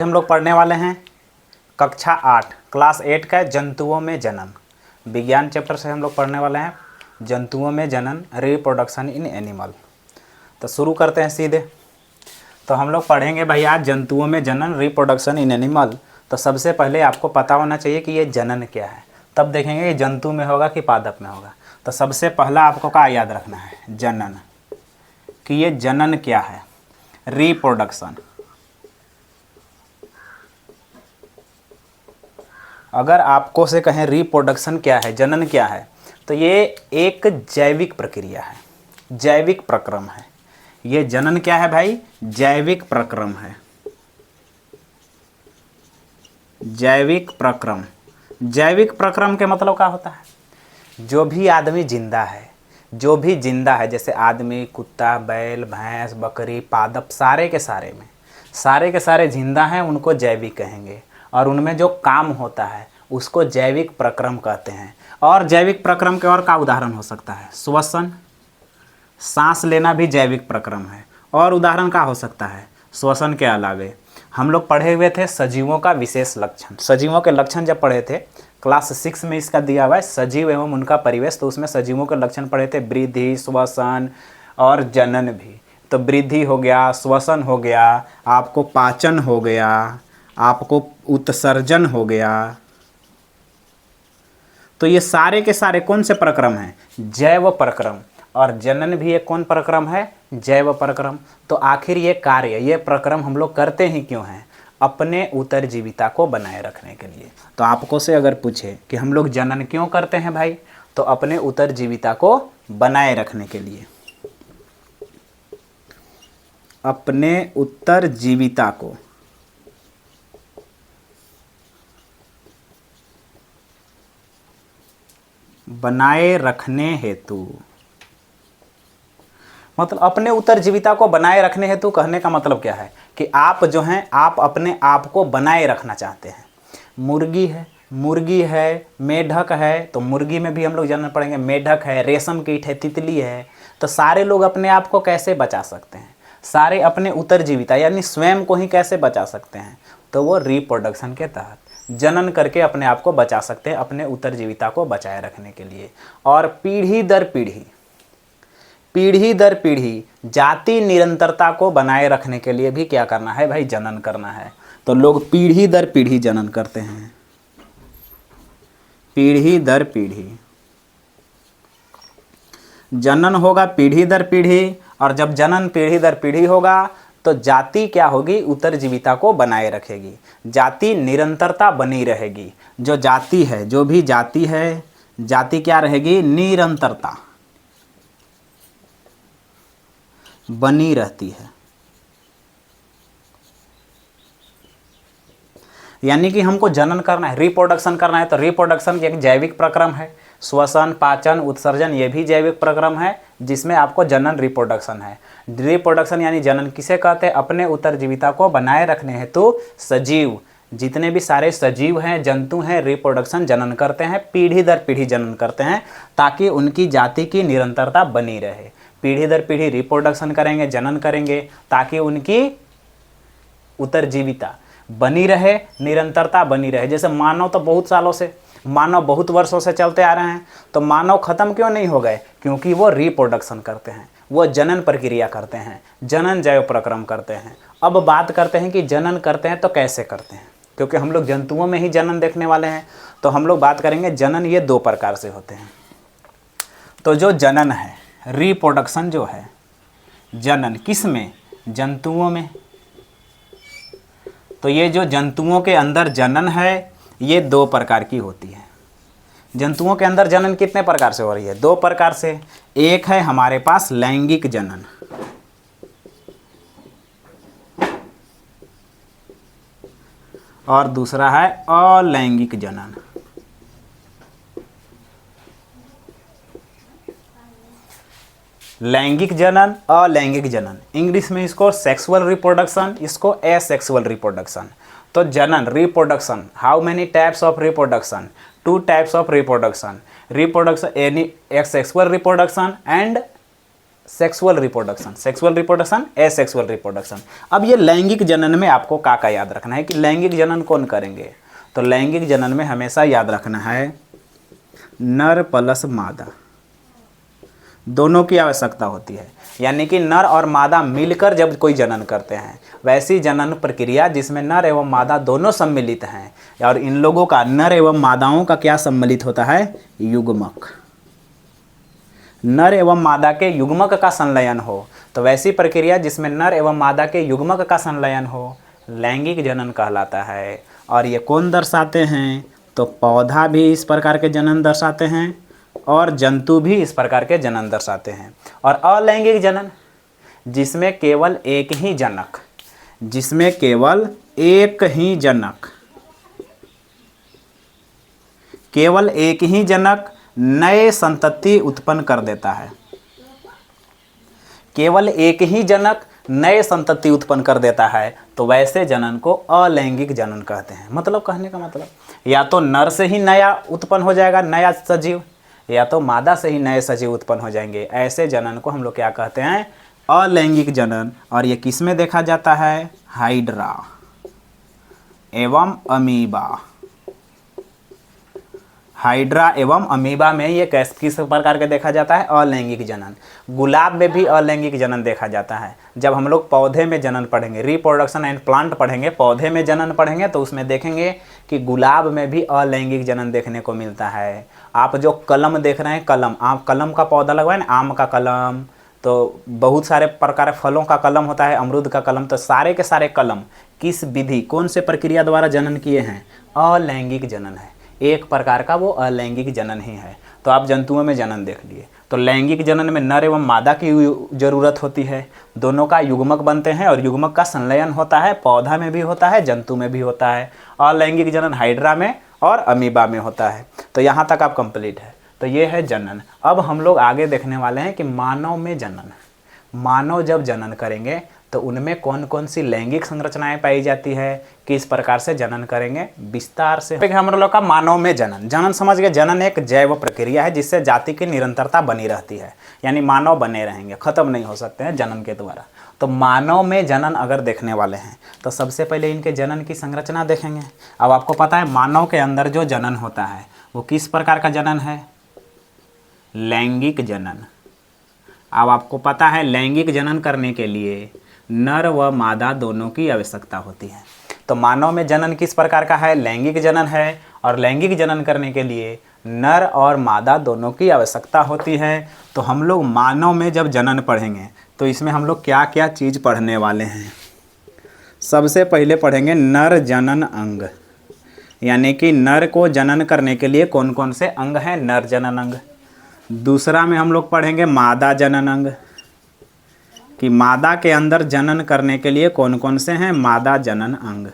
हम लोग पढ़ने वाले हैं कक्षा 8 क्लास 8 का जंतुओं में जनन विज्ञान चैप्टर से हम लोग पढ़ने वाले हैं जंतुओं में जनन रिप्रोडक्शन इन एनिमल। तो शुरू करते हैं सीधे। तो हम लोग पढ़ेंगे भाई आज जंतुओं में जनन रिप्रोडक्शन इन एनिमल। तो सबसे पहले आपको पता होना चाहिए कि ये जनन क्या है, तब देखेंगे ये जंतु में होगा कि पादप में होगा। तो सबसे पहला आपको क्या याद रखना है, जनन, कि ये जनन क्या है। रिप्रोडक्शन, अगर आपको से कहें रिप्रोडक्शन क्या है, जनन क्या है, तो ये एक जैविक प्रक्रिया है, जैविक प्रक्रम है। ये जनन क्या है भाई, जैविक प्रक्रम है। जैविक प्रक्रम, जैविक प्रक्रम के मतलब क्या होता है, जो भी आदमी जिंदा है, जो भी जिंदा है, जैसे आदमी, कुत्ता, बैल, भैंस, बकरी, पादप, सारे के सारे जिंदा हैं, उनको जैविक कहेंगे। और उनमें जो काम होता है उसको जैविक प्रक्रम कहते हैं। और जैविक प्रक्रम के और का उदाहरण हो सकता है, श्वसन, सांस लेना भी जैविक प्रक्रम है। और उदाहरण का हो सकता है श्वसन के अलावे हम लोग पढ़े हुए थे सजीवों का विशेष लक्षण। सजीवों के लक्षण जब पढ़े थे क्लास 6 में, इसका दिया हुआ है सजीव एवं उनका परिवेश, तो उसमें सजीवों के लक्षण पढ़े थे, वृद्धि, श्वसन और जनन भी। तो वृद्धि हो गया, श्वसन हो गया, आपको पाचन हो गया, आपको उत्सर्जन हो गया। तो ये सारे के सारे कौन से प्रक्रम हैं, जैव प्रक्रम। और जनन भी एक कौन प्रक्रम है, जैव प्रक्रम। तो आखिर ये कार्य, ये प्रक्रम हम लोग करते ही क्यों हैं, अपने उत्तरजीविता को बनाए रखने के लिए। तो आपको से अगर पूछे कि हम लोग जनन क्यों करते हैं भाई, तो अपने उत्तरजीविता को बनाए रखने के लिए, अपने उत्तरजीविता को बनाए रखने हेतु। मतलब अपने उत्तरजीविता को बनाए रखने हेतु कहने का मतलब क्या है कि आप जो हैं, आप अपने आप को बनाए रखना चाहते हैं। मुर्गी है, मेढक है, तो मुर्गी में भी हम लोग जानना पड़ेंगे, मेढक है, रेशम कीट है, तितली है। तो सारे लोग अपने आप को कैसे बचा सकते हैं, सारे अपने उत्तरजीविता यानी स्वयं को ही कैसे बचा सकते हैं, तो वो रिप्रोडक्शन के तहत जनन करके अपने आप को बचा सकते हैं, अपने उत्तरजीविता को बचाए रखने के लिए। और पीढ़ी दर पीढ़ी जाति निरंतरता को बनाए रखने के लिए भी क्या करना है भाई, जनन करना है। तो लोग पीढ़ी दर पीढ़ी जनन करते हैं, पीढ़ी दर पीढ़ी जनन होगा, पीढ़ी दर पीढ़ी। और जब जनन पीढ़ी दर पीढ़ी होगा तो जाति क्या होगी, उत्तरजीविता को बनाए रखेगी, जाति निरंतरता बनी रहेगी। जो जाति है, जो भी जाति है, जाति क्या रहेगी, निरंतरता बनी रहती है। यानी कि हमको जनन करना है, रिप्रोडक्शन करना है, तो रिप्रोडक्शन एक जैविक प्रक्रम है। श्वसन, पाचन, उत्सर्जन ये भी जैविक प्रक्रम है, जिसमें आपको जनन रिप्रोडक्शन है। रिप्रोडक्शन यानी जनन किसे कहते हैं, अपने उत्तरजीविता को बनाए रखने हेतु सजीव, जितने भी सारे सजीव हैं, जंतु हैं, रिप्रोडक्शन जनन करते हैं, पीढ़ी दर पीढ़ी जनन करते हैं, ताकि उनकी जाति की निरंतरता बनी रहे। पीढ़ी दर पीढ़ी रिप्रोडक्शन करेंगे, जनन करेंगे, ताकि उनकी उत्तरजीविता बनी रहे, निरंतरता बनी रहे। जैसे मानव तो बहुत सालों से, मानव बहुत वर्षों से चलते आ रहे हैं, तो मानव खत्म क्यों नहीं हो गए, क्योंकि वो रिप्रोडक्शन करते हैं, वो जनन प्रक्रिया करते हैं, जनन जैव प्रक्रम करते हैं। अब बात करते हैं कि जनन करते हैं तो कैसे करते हैं, क्योंकि हम लोग जंतुओं में ही जनन देखने वाले हैं। तो हम लोग बात करेंगे जनन ये 2 प्रकार से होते हैं। तो जो जनन है, रिप्रोडक्शन जो है, जनन किस में, जंतुओं में। तो ये जो जंतुओं के अंदर जनन है, ये 2 प्रकार की होती है। जंतुओं के अंदर जनन कितने प्रकार से हो रही है, 2 प्रकार से। एक है हमारे पास लैंगिक जनन, और दूसरा है अलैंगिक जनन। लैंगिक जनन, अलैंगिक जनन, इंग्लिश में इसको सेक्सुअल रिप्रोडक्शन, इसको एसेक्सुअल रिप्रोडक्शन। तो जनन, reproduction, how many types of reproduction, 2 types of reproduction. Reproduction any sexual reproduction and sexual reproduction, sexual reproduction, asexual reproduction. अब ये लैंगिक जनन में आपको का याद रखना है कि लैंगिक जनन कौन करेंगे। तो लैंगिक जनन में हमेशा याद रखना है नर प्लस मादा दोनों की आवश्यकता होती है, यानी कि नर और मादा मिलकर जब कोई जनन करते हैं, वैसी जनन प्रक्रिया जिसमें नर एवं मादा दोनों सम्मिलित हैं, और इन लोगों का नर एवं मादाओं का क्या सम्मिलित होता है, युग्मक। नर एवं मादा के युग्मक का संलयन हो, तो वैसी प्रक्रिया जिसमें नर एवं मादा के युग्मक का संलयन हो लैंगिक जनन कहलाता है। और ये कौन दर्शाते हैं, तो पौधा भी इस प्रकार के जनन दर्शाते हैं और जंतु भी इस प्रकार के जनन दर्शाते हैं। और अलैंगिक जनन जिसमें केवल एक ही जनक, जिसमें केवल एक ही जनक, केवल एक ही जनक नए संतति उत्पन्न कर देता है, केवल एक ही जनक नए संतति उत्पन्न कर देता है, तो वैसे जनन को अलैंगिक जनन कहते हैं। मतलब कहने का मतलब या तो नर से ही नया उत्पन्न हो जाएगा नया सजीव, या तो मादा से ही नए सजीव उत्पन्न हो जाएंगे। ऐसे जनन को हम लोग क्या कहते हैं, अलैंगिक जनन। और ये किस में देखा जाता है, हाइड्रा एवं अमीबा। हाइड्रा एवं अमीबा में ये किस प्रकार के देखा जाता है, अलैंगिक जनन। गुलाब में भी अलैंगिक जनन देखा जाता है। जब हम लोग पौधे में जनन पढ़ेंगे, रिप्रोडक्शन एंड प्लांट पढ़ेंगे, पौधे में जनन पढ़ेंगे, तो उसमें देखेंगे कि गुलाब में भी अलैंगिक जनन देखने को मिलता है। आप जो कलम देख रहे हैं, कलम, आप कलम का पौधा लगवाएं ना, आम का कलम, तो बहुत सारे प्रकार फलों का कलम होता है, अमरूद का कलम, तो सारे के सारे कलम किस विधि, कौन से प्रक्रिया द्वारा जनन किए हैं, अलैंगिक जनन है। एक प्रकार का वो अलैंगिक जनन ही है। तो आप जंतुओं में जनन देख लिए, तो लैंगिक जनन में नर एवं मादा की जरूरत होती है, दोनों का युग्मक बनते हैं और युग्मक का संलयन होता है, पौधा में भी होता है, जंतु में भी होता है। अलैंगिक जनन हाइड्रा में और अमीबा में होता है। तो यहाँ तक आप कंप्लीट है। तो ये है जनन। अब हम लोग आगे देखने वाले हैं कि मानव में जनन। मानव जब जनन करेंगे तो उनमें कौन कौन सी लैंगिक संरचनाएं पाई जाती है, किस प्रकार से जनन करेंगे, विस्तार से हम लोग का मानव में जनन। जनन समझ गए, जनन एक जैव प्रक्रिया है जिससे जाति की निरंतरता बनी रहती है, यानी मानव बने रहेंगे, खत्म नहीं हो सकते हैं जनन के द्वारा। तो मानव में जनन अगर देखने वाले हैं तो सबसे पहले इनके जनन की संरचना देखेंगे। अब आपको पता है मानव के अंदर जो जनन होता है वो किस प्रकार का जनन है, लैंगिक जनन। अब आपको पता है लैंगिक जनन करने के लिए नर व मादा दोनों की आवश्यकता होती है। तो मानव में जनन किस प्रकार का है, लैंगिक जनन है। और लैंगिक जनन करने के लिए नर और मादा दोनों की आवश्यकता होती है। तो हम लोग मानव में जब जनन पढ़ेंगे तो इसमें हम लोग क्या क्या चीज़ पढ़ने वाले हैं। सबसे पहले पढ़ेंगे नर जनन अंग, यानी कि नर को जनन करने के लिए कौन कौन से अंग हैं, नर जनन अंग। दूसरा में हम लोग पढ़ेंगे मादा जनन अंग, कि मादा के अंदर जनन करने के लिए कौन कौन से हैं, मादा जनन अंग।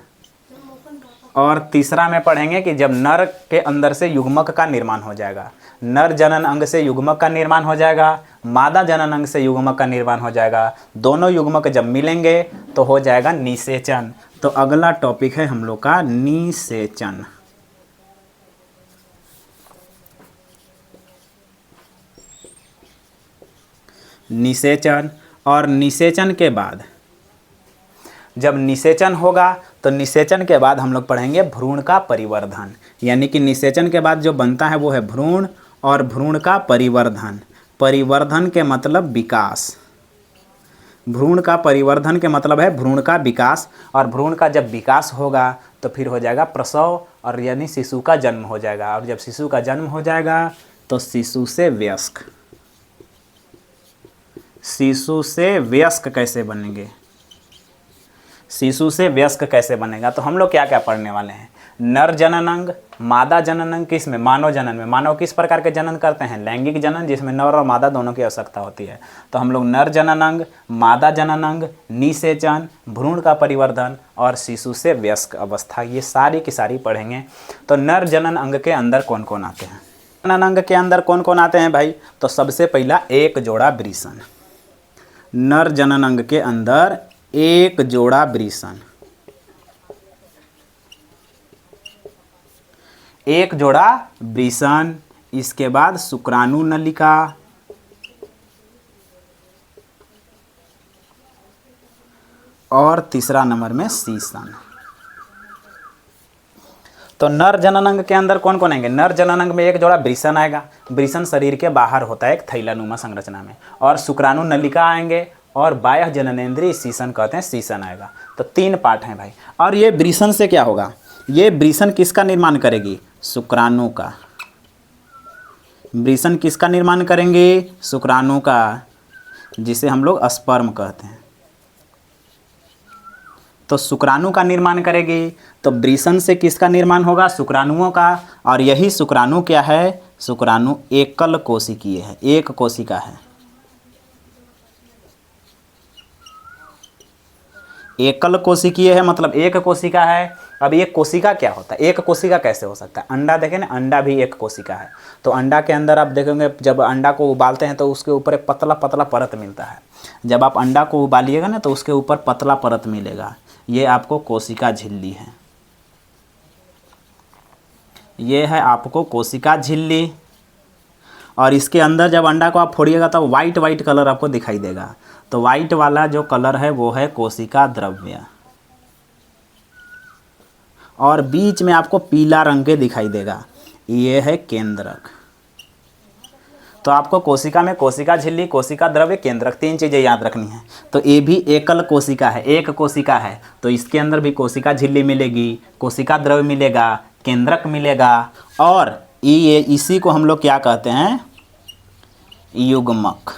और तीसरा में पढ़ेंगे कि जब नर के अंदर से युग्मक का निर्माण हो जाएगा, नर जनन अंग से युग्मक का निर्माण हो जाएगा, मादा जनन अंग से युग्मक का निर्माण हो जाएगा, दोनों युग्मक जब मिलेंगे तो हो जाएगा निषेचन। तो अगला टॉपिक है हम लोग का निषेचन। निषेचन। और निषेचन के बाद जब निषेचन होगा तो निषेचन के बाद हम लोग पढ़ेंगे भ्रूण का परिवर्धन, यानी कि निषेचन के बाद जो बनता है वो है भ्रूण, और भ्रूण का परिवर्धन। परिवर्धन के मतलब विकास, भ्रूण का परिवर्धन के मतलब है भ्रूण का विकास। और भ्रूण का जब विकास होगा तो फिर हो जाएगा प्रसव, और यानी शिशु का जन्म हो जाएगा। और जब शिशु का जन्म हो जाएगा तो शिशु से वयस्क, शिशु से वयस्क कैसे बनेंगे, शिशु से वयस्क कैसे बनेगा। तो हम लोग क्या क्या पढ़ने वाले हैं, नर जनन अंग, मादा जनन अंग, किस में, मानव जनन में। मानव किस प्रकार के जनन करते हैं, लैंगिक जनन, जिसमें नर और मादा दोनों की आवश्यकता होती है। तो हम लोग नर जनन अंग, मादा जनन अंग, निषेचन, भ्रूण का परिवर्धन और शिशु से वयस्क अवस्था, ये सारी की सारी पढ़ेंगे। तो नर जनन अंग के अंदर कौन कौन आते हैं, जनन अंग के अंदर कौन कौन आते हैं भाई। तो सबसे पहला एक जोड़ा वृषण, नर जनन अंग के अंदर एक जोड़ा वृषण, एक जोड़ा वृषण। इसके बाद शुक्राणु नलिका, और तीसरा नंबर में सीसन। तो नर जननांग के अंदर कौन कौन आएंगे? नर जननांग में एक जोड़ा वृषण आएगा। वृषण शरीर के बाहर होता है एक थैलानुमा संरचना में। और शुक्राणु नलिका आएंगे और बाह्य जननेंद्रिय सीसन कहते हैं, सीसन आएगा। तो 3 पार्ट हैं भाई। और ये वृषण से क्या होगा? ये वृषण किसका निर्माण करेगी? शुक्राणु का। वृषण किसका निर्माण करेंगे? शुक्राणु का, जिसे हम लोग स्पर्म कहते हैं। तो शुक्राणु का निर्माण करेगी। तो वृषण से किसका निर्माण होगा? शुक्राणुओं का। और यही शुक्राणु क्या है? शुक्राणु एकल कोशिकीय है, एक कोशिका है। एकल कोशिकीय है मतलब एक कोशिका है। अब ये कोशिका क्या होता है? एक कोशिका कैसे हो सकता है? अंडा देखें ना, अंडा भी एक कोशिका है। तो अंडा के अंदर आप देखेंगे जब अंडा को उबालते हैं तो उसके ऊपर एक पतला पतला परत मिलता है। जब आप अंडा को उबालिएगा ना तो उसके ऊपर पतला परत मिलेगा। ये आपको कोशिका झिल्ली है। ये है आपको कोशिका झिल्ली। और इसके अंदर जब अंडा को आप फोड़िएगा तो वाइट वाइट कलर आपको दिखाई देगा। तो वाइट वाला जो कलर है वो है कोशिका द्रव्य। और बीच में आपको पीला रंग के दिखाई देगा, ये है केंद्रक। तो आपको कोशिका में कोशिका झिल्ली, कोशिका द्रव्य, केंद्रक, 3 चीज़ें याद रखनी है। तो ये भी एकल कोशिका है, एक कोशिका है। तो इसके अंदर भी कोशिका झिल्ली मिलेगी, कोशिका द्रव्य मिलेगा, केंद्रक मिलेगा। और ये इसी को हम लोग क्या कहते हैं? युग्मक।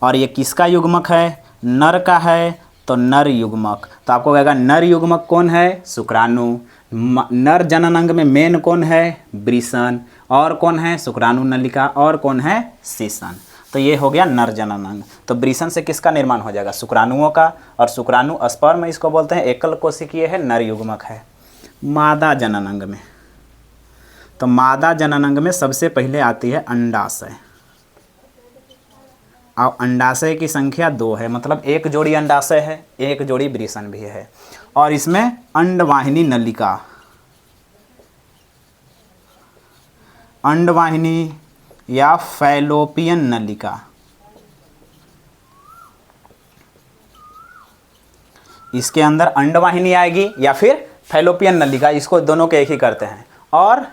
और ये किसका युग्मक है? नर का है। तो नर युग्मक। तो आपको कहेगा नर युग्मक कौन है? शुक्राणु। नर जननांग में मेन कौन है? वृषण। और कौन है? शुक्राणु नलिका। और कौन है? सीसन। तो ये हो गया नर जननांग। तो वृषण से किसका निर्माण हो जाएगा? शुक्राणुओं का। और शुक्राणु स्पर्म इसको बोलते हैं, एकल कोशिकीय है, नर युग्मक है। मादा जननांग में, तो मादा जननांग में सबसे पहले आती है अंडाशय। और अंडाशय की संख्या 2 है, मतलब एक जोड़ी अंडाशय है, एक जोड़ी वृषण भी है। और इसमें अंडवाहिनी नलिका, अंडवाहिनी या फैलोपियन नलिका, इसके अंदर अंडवाहिनी आएगी या फिर फैलोपियन नलिका, इसको दोनों के एक ही करते हैं। और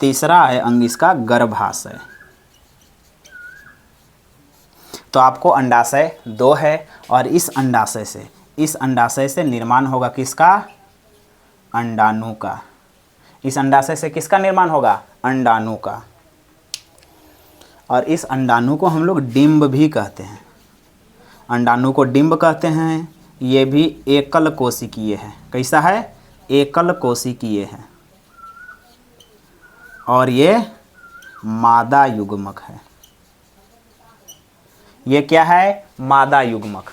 तीसरा है अंग इसका गर्भाशय। तो आपको अंडाशय 2 है और इस अंडाशय से निर्माण होगा किसका? अंडाणु का। इस अंडाशय से किसका निर्माण होगा? अंडाणु का। और इस अंडाणु को हम लोग डिंब भी कहते हैं। अंडाणु को डिंब कहते हैं। ये भी एकल कोशिकीय है। कैसा है? एकल कोशिकीय है। और ये मादा युग्मक है। ये क्या है? मादा युग्मक।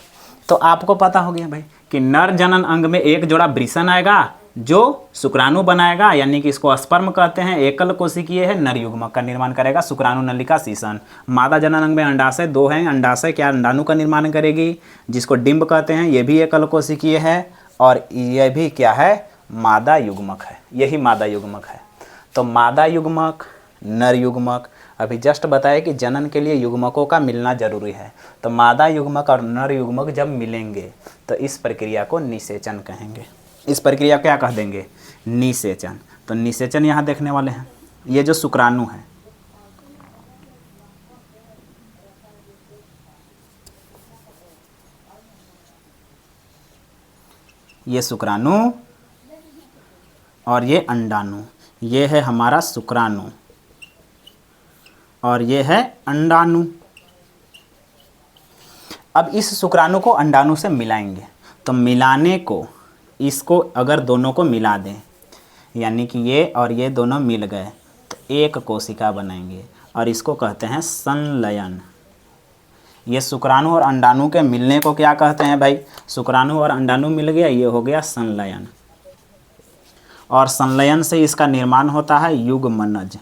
तो आपको पता हो गया भाई कि नर जनन अंग में एक जोड़ा वृषण आएगा जो शुक्राणु बनाएगा, यानी कि इसको स्पर्म कहते हैं, एकल कोशिकीय है, नर युग्मक का निर्माण करेगा, शुक्राणु नलिका सीसन। मादा जनन अंग में अंडाशय 2 हैं। अंडाशय क्या? अंडाणु का निर्माण करेगी, जिसको डिंब कहते हैं। ये भी एकल कोशिकीय है। और यह भी क्या है? मादा युग्मक है। यही मादा युग्मक है। तो मादा युग्मक, नर युग्मक, अभी जस्ट बताया कि जनन के लिए युग्मकों का मिलना जरूरी है। तो मादा युग्मक और नर युग्मक जब मिलेंगे तो इस प्रक्रिया को निषेचन कहेंगे। इस प्रक्रिया क्या कह देंगे? निषेचन। तो निषेचन यहाँ देखने वाले हैं। ये जो शुक्राणु है, ये शुक्राणु और ये अंडाणु, ये है हमारा शुक्राणु और ये है अंडाणु। अब इस शुक्राणु को अंडाणु से मिलाएंगे। तो मिलाने को, इसको अगर दोनों को मिला दें, यानी कि ये और ये दोनों मिल गए तो एक कोशिका बनाएंगे और इसको कहते हैं संलयन। ये शुक्राणु और अंडाणु के मिलने को क्या कहते हैं भाई? शुक्राणु और अंडाणु मिल गया, ये हो गया संलयन। और संलयन से इसका निर्माण होता है युग्मनज।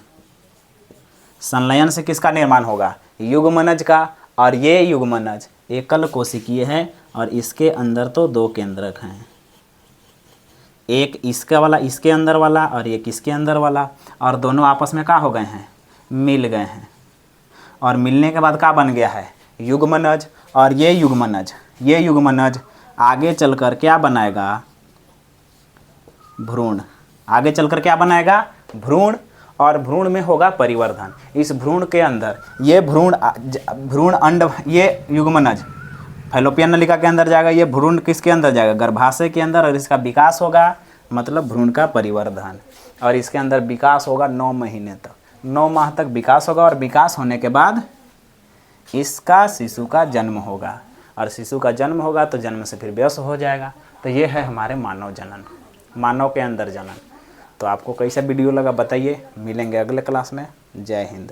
संलयन से किसका निर्माण होगा? युग्मनज का। और ये युग्मनज एकल कोशिकीय है और इसके अंदर तो 2 केंद्रक हैं, एक इसका वाला इसके अंदर वाला और एक इसके अंदर वाला। और दोनों आपस में क्या हो गए हैं? मिल गए हैं। और मिलने के बाद क्या बन गया है? युग्मनज। और ये युग्मनज आगे चलकर क्या बनाएगा, भ्रूण। आगे चलकर क्या बनाएगा, भ्रूण, और भ्रूण में होगा परिवर्धन। इस भ्रूण के अंदर ये भ्रूण अंड, ये युग्मनज फैलोपियन नलिका के अंदर जाएगा, ये भ्रूण किसके अंदर जाएगा, गर्भाशय के अंदर, और इसका विकास होगा, मतलब भ्रूण का परिवर्धन। और इसके अंदर विकास होगा 9 महीने तक, 9 माह तक विकास होगा, और विकास होने के बाद इसका शिशु का जन्म होगा, और शिशु का जन्म होगा तो जन्म से फिर वयस्क हो जाएगा। तो ये है हमारे मानव जनन, मानव के अंदर जनन। तो आपको कैसा वीडियो लगा बताइए, मिलेंगे अगले क्लास में। जय हिंद।